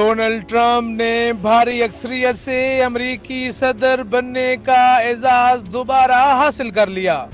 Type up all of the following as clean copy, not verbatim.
Donald Trump نے بھاری اکثریت سے امریکی صدر بننے کا اعزاز دوبارہ حاصل کر لیا۔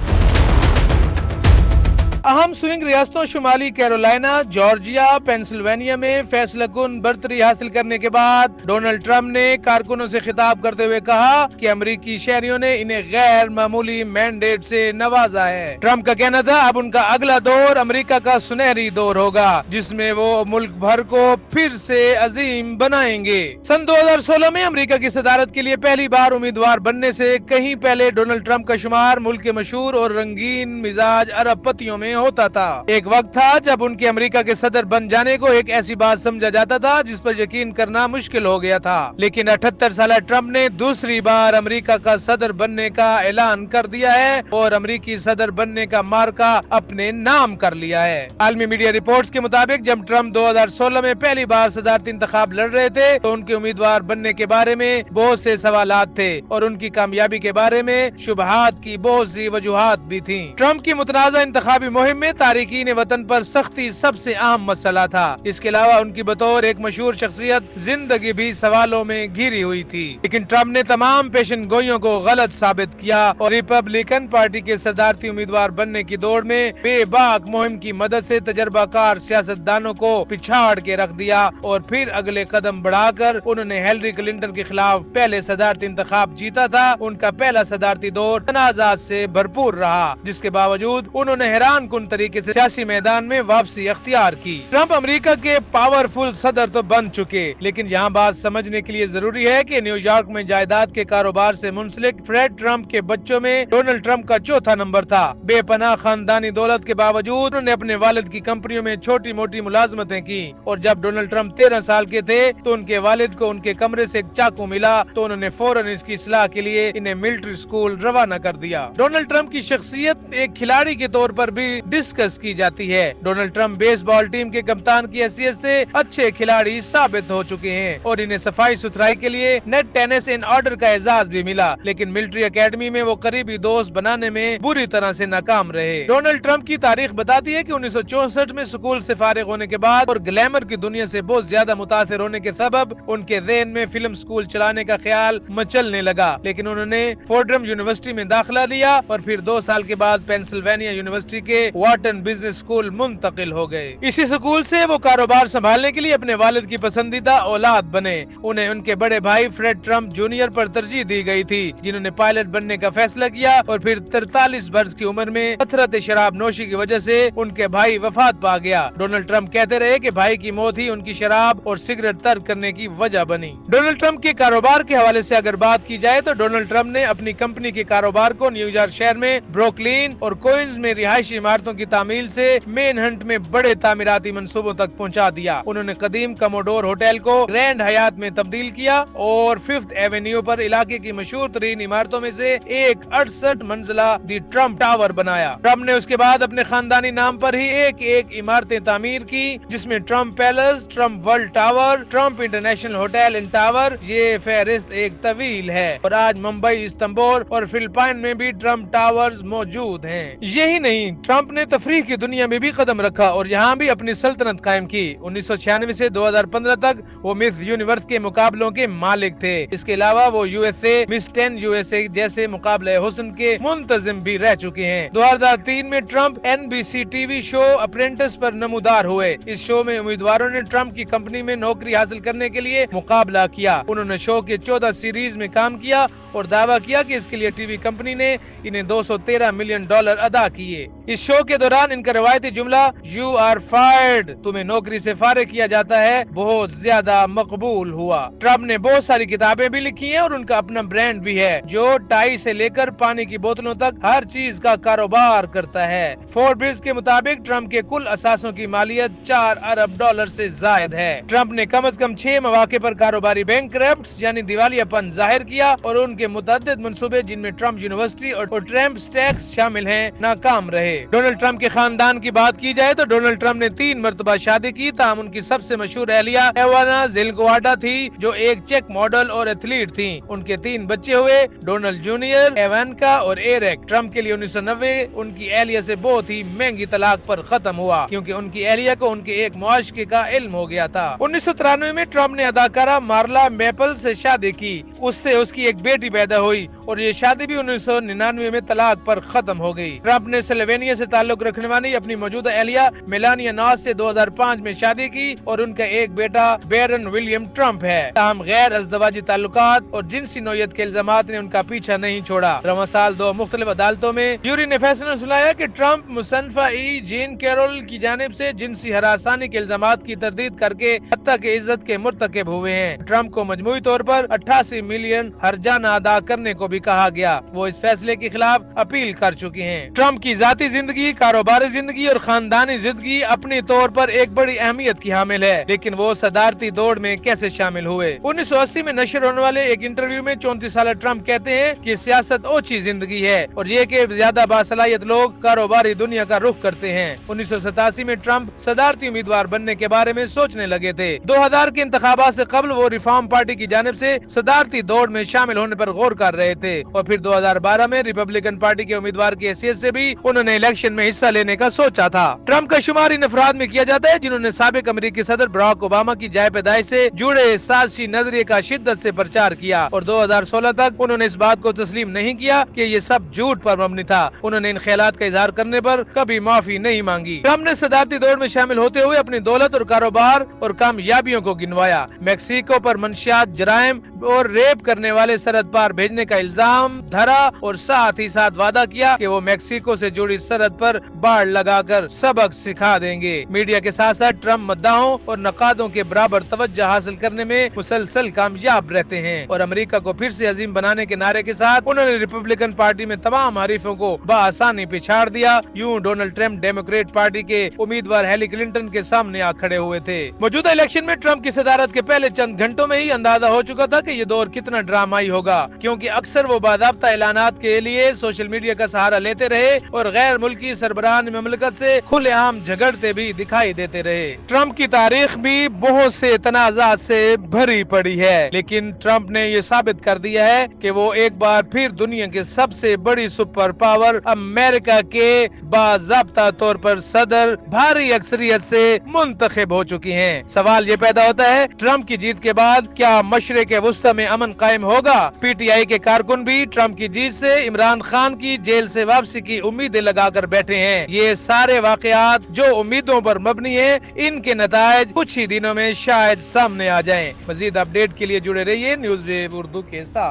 اہم سوئنگ ریاستوں شمالی کیرولائنا، جارجیا، پینسلوینیا میں فیصلہ کن برتری حاصل کرنے کے بعد ڈونلڈ ٹرمپ نے کارکنوں سے خطاب کرتے ہوئے کہا کہ امریکی شہریوں نے انہیں غیر معمولی مینڈیٹ سے نوازا ہے۔ ٹرمپ کا کہنا تھا اب ان کا اگلا دور امریکہ کا سنہری دور ہوگا جس میں وہ ملک بھر کو پھر سے عظیم بنائیں گے۔ سن 2016 میں امریکہ کی صدارت کے لیے پہلی بار امیدوار بننے سے کہیں پہلے ڈونلڈ ٹرمپ کا شمار ملک کے مشہور اور رنگین مزاج ارب پتیوں میں ہوتا تھا۔ ایک وقت تھا جب ان کے امریکہ کے صدر بن جانے کو ایک ایسی بات سمجھا جاتا تھا جس پر یقین کرنا مشکل ہو گیا تھا، لیکن 78 سالہ ٹرمپ نے دوسری بار امریکہ کا صدر بننے کا اعلان کر دیا ہے اور امریکی صدر بننے کا مارکہ اپنے نام کر لیا ہے۔ عالمی میڈیا رپورٹس کے مطابق جب ٹرمپ 2016 میں پہلی بار صدارتی انتخاب لڑ رہے تھے تو ان کے امیدوار بننے کے بارے میں بہت سے سوالات تھے اور ان کی کامیابی کے بارے میں شبہات کی بہت سی وجوہات بھی تھیں۔ ٹرمپ کی متنازع انتخابی مہم میں تارکین وطن پر سختی سب سے اہم مسئلہ تھا۔ اس کے علاوہ ان کی بطور ایک مشہور شخصیت زندگی بھی سوالوں میں گھری ہوئی تھی، لیکن ٹرمپ نے تمام پیشن گوئیوں کو غلط ثابت کیا اور ریپبلکن پارٹی کے صدارتی امیدوار بننے کی دوڑ میں بے باک مہم کی مدد سے تجربہ کار سیاستدانوں کو پچھاڑ کے رکھ دیا اور پھر اگلے قدم بڑھا کر انہوں نے ہیلری کلنٹن کے خلاف پہلے صدارتی انتخاب جیتا تھا۔ ان کا پہلا صدارتی دور تنازعات سے بھرپور رہا، جس کے باوجود انہوں نے حیران کن طریقے سے سیاسی میدان میں واپسی اختیار کی۔ ٹرمپ امریکہ کے پاورفل صدر تو بن چکے، لیکن یہاں بات سمجھنے کے لیے ضروری ہے کہ نیو یارک میں جائیداد کے کاروبار سے منسلک فریڈ ٹرمپ کے بچوں میں ڈونلڈ ٹرمپ کا چوتھا نمبر تھا۔ بے پناہ خاندانی دولت کے باوجود انہوں نے اپنے والد کی کمپنیوں میں چھوٹی موٹی ملازمتیں کی اور جب ڈونلڈ ٹرمپ 13 سال کے تھے تو ان کے والد کو ان کے کمرے سے ایک چاقو ملا تو انہوں نے فوراً اس کی اصلاح کے لیے انہیں ملٹری اسکول روانہ کر دیا۔ ڈونلڈ ٹرمپ کی شخصیت ایک کھلاڑی کے طور پر بھی ڈسکس کی جاتی ہے۔ ڈونلڈ ٹرمپ بیس بال ٹیم کے کپتان کی حیثیت سے اچھے کھلاڑی ثابت ہو چکے ہیں اور انہیں صفائی ستھرائی کے لیے نیٹ ٹینس ان آرڈر کا اعزاز بھی ملا، لیکن ملٹری اکیڈمی میں وہ قریبی دوست بنانے میں بری طرح سے ناکام رہے۔ ڈونلڈ ٹرمپ کی تاریخ بتاتی ہے کہ 1964 میں سکول سے فارغ ہونے کے بعد اور گلیمر کی دنیا سے بہت زیادہ متاثر ہونے کے سبب ان کے ذہن میں فلم سکول چلانے کا خیال مچلنے لگا، لیکن انہوں نے فورڈرم یونیورسٹی میں داخلہ لیا اور پھر 2 سال کے بعد پینسلوینیا یونیورسٹی کے واٹن بزنس سکول منتقل ہو گئے۔ اسی سکول سے وہ کاروبار سنبھالنے کے لیے اپنے والد کی پسندیدہ اولاد بنے۔ انہیں ان کے بڑے بھائی فریڈ ٹرمپ جونیئر پر ترجیح دی گئی تھی، جنہوں نے پائلٹ بننے کا فیصلہ کیا اور پھر 43 برس کی عمر میں کثرت شراب نوشی کی وجہ سے ان کے بھائی وفات پا گیا۔ ڈونلڈ ٹرمپ کہتے رہے کہ بھائی کی موت ہی ان کی شراب اور سگریٹ ترک کرنے کی وجہ بنی۔ ڈونلڈ ٹرمپ کے کاروبار کے حوالے سے اگر بات کی جائے تو ڈونلڈ ٹرمپ نے اپنی کمپنی کے کاروبار کو نیو یارک شہر میں بروکلین اور کوئنز میں رہائشی عمارتوں کی تعمیل سے مین ہنٹ میں بڑے تعمیراتی منصوبوں تک پہنچا دیا۔ انہوں نے قدیم کموڈور ہوٹل کو گرینڈ حیات میں تبدیل کیا اور 5th ایونیو پر علاقے کی مشہور ترین عمارتوں میں سے ایک 68 منزلہ دی ٹرمپ ٹاور بنایا۔ ٹرمپ نے اس کے بعد اپنے خاندانی نام پر ہی ایک عمارتیں تعمیر کی، جس میں Trump palace, Trump world tower, Trump international hotel and tower. یہ فہرست ایک طویل ہے اور آج ممبئی، استنبول اور فلپائن میں بھی ٹرمپ ٹاورز موجود ہیں۔ یہی نہیں، ٹرمپ نے تفریح کی دنیا میں بھی قدم رکھا اور یہاں بھی اپنی سلطنت قائم کی۔ 1996 سے 2015 تک وہ مس یونیورس کے مقابلوں کے مالک تھے۔ اس کے علاوہ وہ USA مس 10 USA جیسے مقابلہ حسن کے منتظم بھی رہ چکے ہیں۔ 2003 میں ٹرمپ NBC ٹی وی شو اپرینٹس پر نمودار ہوئے۔ اس شو میں امیدواروں نے ٹرمپ کی کمپنی میں نوکری حاصل کرنے کے لیے مقابلہ کیا۔ انہوں نے شو کے 14 سیریز میں کام کیا اور دعویٰ کیا کہ اس کے لیے ٹی وی کمپنی نے انہیں $213 ملین ادا کیے۔ اس شو کے دوران ان کا روایتی جملہ "You are fired" تمہیں نوکری سے فارغ کیا جاتا ہے بہت زیادہ مقبول ہوا۔ ٹرمپ نے بہت ساری کتابیں بھی لکھی ہیں اور ان کا اپنا برانڈ بھی ہے جو ٹائی سے لے کر پانی کی بوتلوں تک ہر چیز کا کاروبار کرتا ہے۔ فوربس کے مطابق ٹرمپ کے کل اثاثوں کی مالیت $4 ارب سے زائد ہے۔ ٹرمپ نے کم از کم 6 مواقع پر کاروباری بینکرپٹس یعنی دیوالیہ پن ظاہر کیا اور ان کے متعدد منصوبے جن میں ٹرمپ یونیورسٹی اور ٹرمپ سٹیکس شامل ہیں ناکام رہے۔ ڈونلڈ ٹرمپ کے خاندان کی بات کی جائے تو ڈونلڈ ٹرمپ نے 3 مرتبہ شادی کی، تاہم ان کی سب سے مشہور اہلیہ ایوانا زیلگواڈا تھی جو ایک چیک ماڈل اور ایتھلیٹ تھی۔ ان کے 3 بچے ہوئے، ڈونلڈ جونیئر، ایوانکا اور ایرک۔ ٹرمپ کے لیے 1990 ان کی اہلیہ سے بہت ہی مہنگی طلاق پر ختم ہوا کیونکہ ان کی اہلیہ کو ان کے ایک معاشقے کا علم ہو گیا تھا۔ 1993 میں ٹرمپ نے اداکارہ مارلا میپل سے شادی کی، اس سے اس کی ایک بیٹی پیدا ہوئی اور یہ شادی بھی 1999 میں طلاق پر ختم ہو گئی۔ ٹرمپ نے سلوینیا سے تعلق رکھنے والی اپنی موجودہ اہلیہ میلانیا ناس سے 2005 میں شادی کی اور ان کا ایک بیٹا بیرن ولیم ٹرمپ ہے۔ تاہم غیر ازدواجی تعلقات اور جنسی نوعیت کے الزامات نے ان کا پیچھا نہیں چھوڑا۔ رواں سال 2 مختلف عدالتوں میں جیوری نے فیصلہ سنایا کہ ٹرمپ مصنفہ جین کیرول کی جانب سے جنسی ہراسانی کے الزامات کی تردید کر کے حتیٰ کہ عزت کے مرتکب ہوئے ہیں۔ ٹرمپ کو مجموعی طور پر 88 ملین ہرجانہ ادا کرنے کو بھی کہا گیا۔ وہ اس فیصلے کے خلاف اپیل کر چکی ہیں۔ ٹرمپ کی ذاتی زندگی، کاروباری زندگی اور خاندانی زندگی اپنی طور پر ایک بڑی اہمیت کی حامل ہے، لیکن وہ صدارتی دوڑ میں کیسے شامل ہوئے؟ 1980 میں نشر ہونے والے ایک انٹرویو میں 34 سالہ ٹرمپ کہتے ہیں کہ سیاست اوچھی زندگی ہے اور یہ کہ زیادہ باصلاحیت لوگ کاروباری دنیا کا رخ کرتے ہیں۔ 1987 میں ٹرمپ صدارتی امیدوار بننے کے بارے میں سوچنے لگے تھے۔ 2000 کے انتخابات سے قبل وہ ریفارم پارٹی کی جانب سے صدارتی دوڑ میں شامل ہونے پر غور کر رہے تھے اور پھر 2012 میں ریپبلکن پارٹی کے امیدوار کی حیثیت سے بھی انہوں نے الیکشن میں حصہ لینے کا سوچا تھا۔ ٹرمپ کا شمار ان افراد میں کیا جاتا ہے جنہوں نے سابق امریکی صدر براک اوباما کی جائے پیدائش سے جڑے سازشی نظریے کا شدت سے پرچار کیا اور 2016 تک انہوں نے اس بات کو تسلیم نہیں کیا کہ یہ سب جھوٹ پر مبنی تھا۔ انہوں نے ان خیالات کا اظہار کرنے پر کبھی معافی نہیں مانگی۔ ٹرمپ نے صدارتی دوڑ میں شامل ہوتے ہوئے اپنی دولت اور کاروبار اور کامیابیوں کو گنوایا۔ میکسیکو پر منشیات جرائم اور ریپ کرنے والے سرحد پار بھیجنے کا الزام دھرا اور ساتھ ہی ساتھ وعدہ کیا کہ وہ میکسیکو سے جڑی سرحد پر باڑ لگا کر سبق سکھا دیں گے۔ میڈیا کے ساتھ ساتھ ٹرمپ مداحوں اور نقادوں کے برابر توجہ حاصل کرنے میں مسلسل کامیاب رہتے ہیں اور امریکہ کو پھر سے عظیم بنانے کے نعرے کے ساتھ انہوں نے ریپبلکن پارٹی میں تمام حریفوں کو بآسانی پچھاڑ دیا۔ یوں ڈونلڈ ٹرمپ ڈیموکریٹ پارٹی کے امیدوار ہیلی کلنٹن کے سامنے آ کھڑے ہوئے تھے۔ موجودہ الیکشن میں ٹرمپ کی صدارت کے پہلے چند گھنٹوں میں ہی اندازہ ہو چکا تھا کہ یہ دور کتنا ڈرامائی ہوگا، کیونکہ اکثر وہ باضابطہ اعلانات کے لیے سوشل میڈیا کا سہارا لیتے رہے اور غیر ملکی سربراہان مملکت سے کھلے عام جھگڑتے بھی دکھائی دیتے رہے۔ ٹرمپ کی تاریخ بھی بہت سے تنازعات سے بھری پڑی ہے، لیکن ٹرمپ نے یہ ثابت کر دیا ہے کہ وہ ایک بار پھر دنیا کے سب سے بڑی سپر پاور امریکہ کے باضابطہ طور پر صدر بھاری اکثریت سے منتخب ہو چکی ہیں۔ سوال یہ پیدا ہوتا ہے، ٹرمپ کی جیت کے بعد کیا مشرق وسطی میں امن قائم ہوگا؟ پی ٹی آئی کے کارکن بھی ٹرمپ کی جیت سے عمران خان کی جیل سے واپسی کی امیدیں لگا کر بیٹھے ہیں۔ یہ سارے واقعات جو امیدوں پر مبنی ہیں، ان کے نتائج کچھ ہی دنوں میں شاید سامنے آ جائیں۔ مزید اپڈیٹ کے لیے جڑے رہیے نیوز ویو اردو کے ساتھ۔